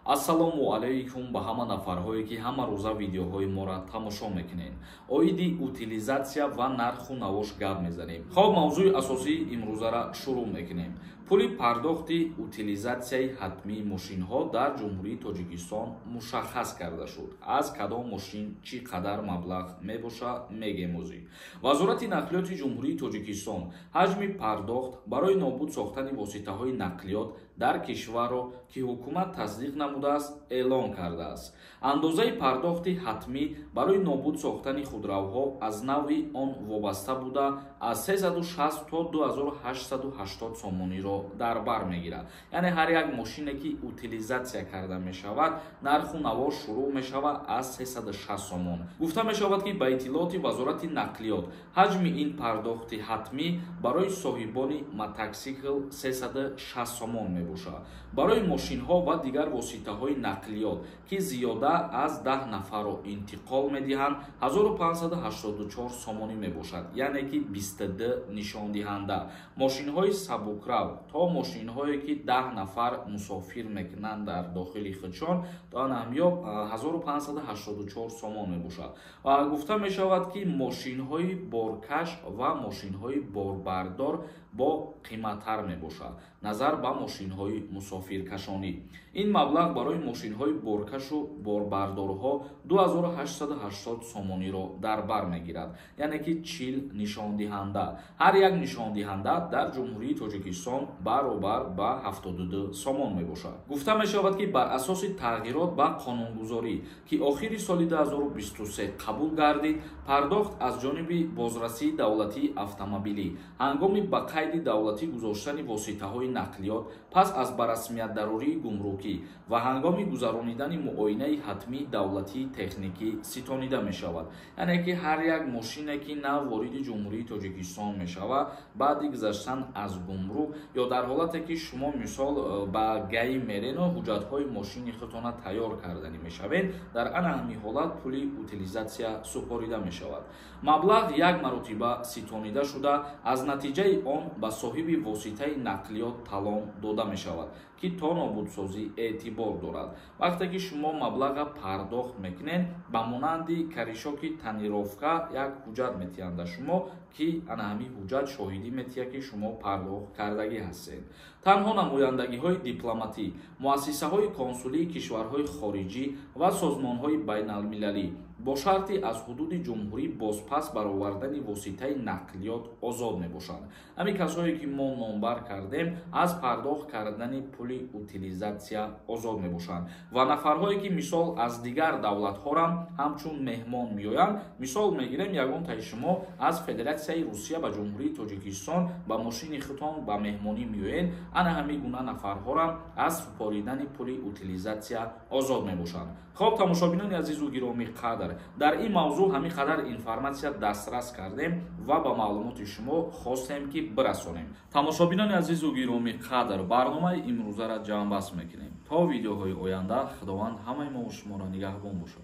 Ассалому алайкум ба ҳама нафарҳое ки ҳама рӯза видеоҳои моро тамошо мекунед. Оиди утилизатсия ва нарху навош гап мезанем. Хоб, мавзӯи асосии имрӯзара шурӯъ мекунем. Пули пардохти утилизатсияи ҳатмии мошинҳо дар ҷумҳурии Тоҷикистон мушаххас карда шуд. Аз кадом мошин чӣ қадар маблағ мебошад мегемозӣ. Вазорати нақлиёти ҷумҳурии Тоҷикистон ҳаҷми пардохт барои нобуд сохтани воситаҳои нақлиёт дар кишварро ки ҳукумат тасдиқ намудааст эълон кардааст. Андозаи пардохти ҳатмӣ барои нобуд сохтани худравҳо аз навъи он вобаста буда аз 360 то 2880 сомониро дар бар мегирад. Яъне ҳар як мошине ки утилизатсия карда мешавад, нарху навош шурӯъ мешавад аз 360 сомон. Гуфта мешавад ки ба иттилооти вазорати нақлиёт ҳаҷми ин пардохти ҳатмӣ барои соҳибони мототсикл 360 сомон мебошад. Барои мошинҳо ва дигар воситаҳои нақлиёт ки зиёда аз 10 нафарро интиқол медиҳанд 1584 сомонӣ мебошад, яъне ки 22 нишондиҳанда. Мошинҳои сабукрав то мошинҳое ки 10 нафар мусофир мекунанд дар дохили худшон то намёб 1584 сомон мебошад. Ва гуфта мешавад ки мошинҳои боркаш ва мошинҳои борбардор бо қиматтар мебошад назар ба мошинҳои мусофиркашонӣ. Ин маблағ барои мошинҳои боркашу борбардорҳо 2880 сомониро дар бар мегирад, яъне ки 40 нишондиҳанда. Ҳар як нишондиҳанда дар ҷумҳурии Тоҷикистон баробар ба 72 сомон мебошад. Гуфта мешавад ки бар асоси тағйирот ба қонунгузорӣ ки охири соли 2023 қабул гардид, пардохт аз ҷониби бозрасии давлатии автомобилӣ ҳангоми ба қайди давлатӣ гузоштани воситаҳои нақлиёт пас аз барасмиятдарории гумрукӣ ва ҳангоми гузаронидани муоинаи ҳатмии давлатии техникӣ ситонида мешавад. Яъне ки ҳар як мошине ки нав вориди ҷумҳурии Тоҷикистон мешавад, баъди гузаштан аз гумрук ё дар ҳолате ки шумо мисол ба гаи мерено ҳуҷҷатҳои мошини худтона тайёр карданӣ мешавед, дар ана ҳамин ҳолат пули утилизатсия супорида мешавад. Маблағ як маротиба ситонида шуда аз натиҷаи он ба соҳиби воситаи нақлиёт талон дода мешавад ки то нобудсозӣ эътибор дорад. Вақте ки шумо маблаға пардохт мекунед, ба монанди каришоки танировка як ҳуҷҷат метиҳанд ба шумо ки ана ҳамин ҳуҷҷат шоҳидӣ метиҳад ки шумо пардохт кардагӣ ҳастед. Танҳо намояндагиҳои дипломатӣ, муассисаҳои консулии кишварҳои хориҷӣ ва созмонҳои байналмилалӣ бо шарти аз ҳудуди ҷумҳурӣ бозпас баровардани воситаи нақлиёт озод мебошанд. ҳамин касое ки мо номбар кардем аз пардохт кардани пули утилизатсия озод мебошанд ва нафарҳое ки мисол аз дигар давлатҳорам ҳамчун меҳмон меоянд, мисол мегирем ягонтаи шумо аз Федератсияи Русия ба ҷумҳурии Тоҷикистон ба мошини худтон ба меҳмонӣ меоед, ана ҳамин гуна нафарҳорам аз супоридани пули утилизатсия озод мебошанд. хоб, тамошобинони азизу гиромӣ қадр, дар ин мавзӯъ ҳамин қадар информатсия дастрас кардем ва ба маълумоти шумо хостем ки бирасонем. Тамошобинони азизу гиромӣ қадр, барномаи имрӯзара ҷамъбаст мекунем. То видеоҳои оянда, худованд ҳамаи мо шуморо нигаҳбон бошад.